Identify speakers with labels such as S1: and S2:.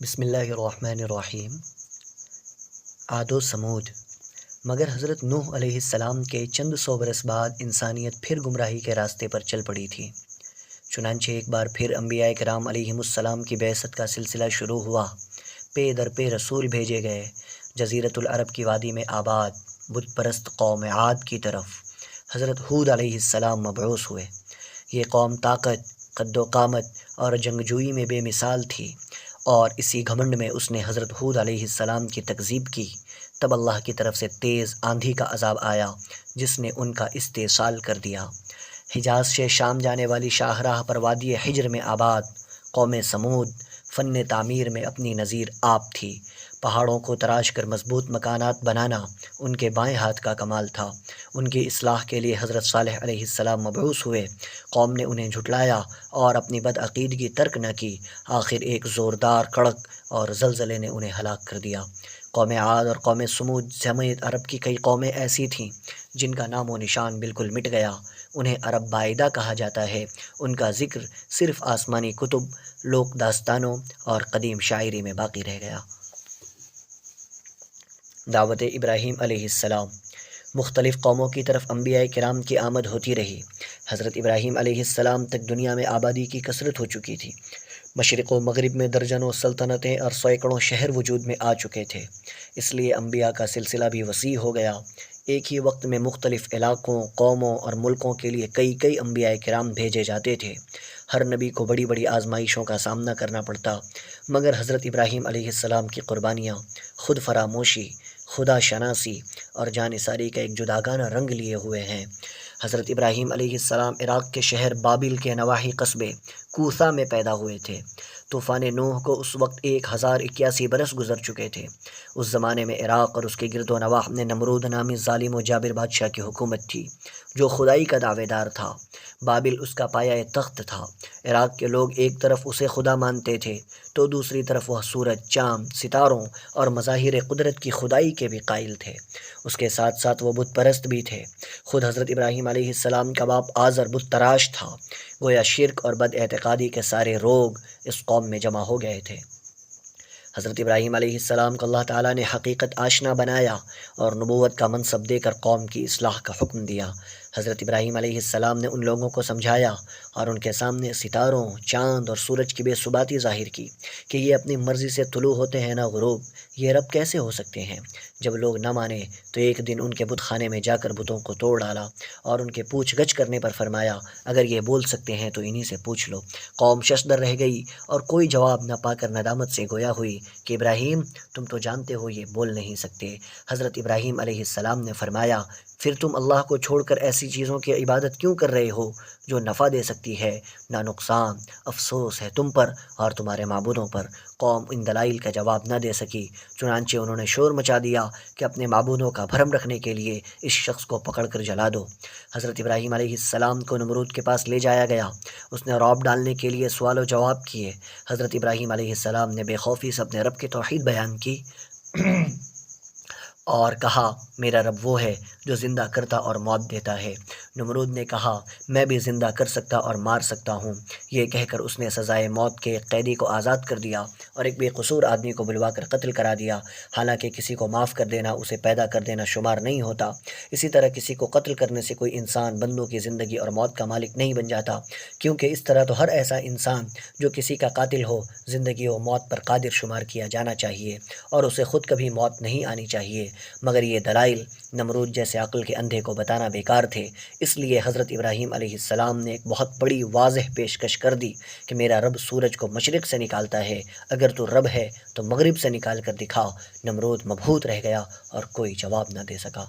S1: بسم اللہ الرحمن الرحیم۔ عاد و سمود۔ مگر حضرت نوح علیہ السلام کے چند سو برس بعد انسانیت پھر گمراہی کے راستے پر چل پڑی تھی۔ چنانچہ ایک بار پھر انبیاء کرام علیہم السلام کی بعثت کا سلسلہ شروع ہوا۔ پے در پہ رسول بھیجے گئے۔ جزیرۃ العرب کی وادی میں آباد بت پرست قوم عاد کی طرف حضرت ہود علیہ السلام مبعوث ہوئے۔ یہ قوم طاقت، قد و قامت اور جنگجوئی میں بے مثال تھی، اور اسی گھمنڈ میں اس نے حضرت ہود علیہ السلام کی تکذیب کی۔ تب اللہ کی طرف سے تیز آندھی کا عذاب آیا جس نے ان کا استیصال کر دیا۔ حجاز سے شام جانے والی شاہراہ پر وادی حجر میں آباد قوم سمود فن تعمیر میں اپنی نظیر آپ تھی۔ پہاڑوں کو تراش کر مضبوط مکانات بنانا ان کے بائیں ہاتھ کا کمال تھا۔ ان کی اصلاح کے لیے حضرت صالح علیہ السلام مبعوث ہوئے۔ قوم نے انہیں جھٹلایا اور اپنی بدعقیدگی ترک نہ کی۔ آخر ایک زوردار کڑک اور زلزلے نے انہیں ہلاک کر دیا۔ قوم عاد اور قوم سمود سمیت عرب کی کئی قومیں ایسی تھیں جن کا نام و نشان بالکل مٹ گیا۔ انہیں عرب بائدہ کہا جاتا ہے۔ ان کا ذکر صرف آسمانی کتب، لوک داستانوں اور قدیم شاعری میں باقی رہ گیا۔ دعوت ابراہیم علیہ السلام۔ مختلف قوموں کی طرف انبیاء کرام کی آمد ہوتی رہی۔ حضرت ابراہیم علیہ السلام تک دنیا میں آبادی کی کثرت ہو چکی تھی۔ مشرق و مغرب میں درجنوں سلطنتیں اور سینکڑوں شہر وجود میں آ چکے تھے، اس لیے انبیاء کا سلسلہ بھی وسیع ہو گیا۔ ایک ہی وقت میں مختلف علاقوں، قوموں اور ملکوں کے لیے کئی انبیاء کرام بھیجے جاتے تھے۔ ہر نبی کو بڑی بڑی آزمائشوں کا سامنا کرنا پڑتا، مگر حضرت ابراہیم علیہ السلام کی قربانیاں خود فراموشی، خدا شناسی اور جانثاری کا ایک جداگانہ رنگ لیے ہوئے ہیں۔ حضرت ابراہیم علیہ السلام عراق کے شہر بابل کے نواحی قصبے کوثا میں پیدا ہوئے تھے۔ طوفان نوح کو اس وقت 1081 برس گزر چکے تھے۔ اس زمانے میں عراق اور اس کے گرد و نواح میں نمرود نامی ظالم و جابر بادشاہ کی حکومت تھی جو خدائی کا دعوے دار تھا۔ بابل اس کا پایہ تخت تھا۔ عراق کے لوگ ایک طرف اسے خدا مانتے تھے تو دوسری طرف وہ سورج، چاند، ستاروں اور مظاہر قدرت کی خدائی کے بھی قائل تھے۔ اس کے ساتھ ساتھ وہ بت پرست بھی تھے۔ خود حضرت ابراہیم علیہ السلام کا باپ آزر بت تراش تھا۔ گویا شرک اور بد اعتقادی کے سارے روگ اس قوم میں جمع ہو گئے تھے۔ حضرت ابراہیم علیہ السلام کو اللہ تعالیٰ نے حقیقت آشنا بنایا اور نبوت کا منصب دے کر قوم کی اصلاح کا حکم دیا۔ حضرت ابراہیم علیہ السلام نے ان لوگوں کو سمجھایا اور ان کے سامنے ستاروں، چاند اور سورج کی بے ثباتی ظاہر کی کہ یہ اپنی مرضی سے طلوع ہوتے ہیں نہ غروب، یہ رب کیسے ہو سکتے ہیں؟ جب لوگ نہ مانے تو ایک دن ان کے بت خانے میں جا کر بتوں کو توڑ ڈالا اور ان کے پوچھ گچھ کرنے پر فرمایا، اگر یہ بول سکتے ہیں تو انہی سے پوچھ لو۔ قوم ششدر رہ گئی اور کوئی جواب نہ پا کر ندامت سے گویا ہوئی کہ ابراہیم تم تو جانتے ہو یہ بول نہیں سکتے۔ حضرت ابراہیم علیہ السلام نے فرمایا، پھر تم اللہ کو چھوڑ کر ایسی چیزوں کی عبادت کیوں کر رہے ہو جو نفع دے سکتی ہے نہ نقصان؟ افسوس ہے تم پر اور تمہارے معبودوں پر۔ قوم ان دلائل کا جواب نہ دے سکی، چنانچہ انہوں نے شور مچا دیا کہ اپنے معبودوں کا بھرم رکھنے کے لیے اس شخص کو پکڑ کر جلا دو۔ حضرت ابراہیم علیہ السلام کو نمرود کے پاس لے جایا گیا۔ اس نے رعب ڈالنے کے لیے سوال و جواب کیے۔ حضرت ابراہیم علیہ السلام نے بے خوفی سے اپنے رب کی توحید بیان کی اور کہا، میرا رب وہ ہے جو زندہ کرتا اور موت دیتا ہے۔ نمرود نے کہا، میں بھی زندہ کر سکتا اور مار سکتا ہوں۔ یہ کہہ کر اس نے سزائے موت کے ایک قیدی کو آزاد کر دیا اور ایک بے قصور آدمی کو بلوا کر قتل کرا دیا۔ حالانکہ کسی کو معاف کر دینا اسے پیدا کر دینا شمار نہیں ہوتا۔ اسی طرح کسی کو قتل کرنے سے کوئی انسان بندوں کی زندگی اور موت کا مالک نہیں بن جاتا، کیونکہ اس طرح تو ہر ایسا انسان جو کسی کا قاتل ہو زندگی و موت پر قادر شمار کیا جانا چاہیے اور اسے خود کبھی موت نہیں آنی چاہیے۔ مگر یہ دلائل نمرود جیسے عقل کے اندھے کو بتانا بیکار تھے، اس لیے حضرت ابراہیم علیہ السلام نے ایک بہت بڑی واضح پیشکش کر دی کہ میرا رب سورج کو مشرق سے نکالتا ہے، اگر تو رب ہے تو مغرب سے نکال کر دکھا۔ نمرود مبہوت رہ گیا اور کوئی جواب نہ دے سکا۔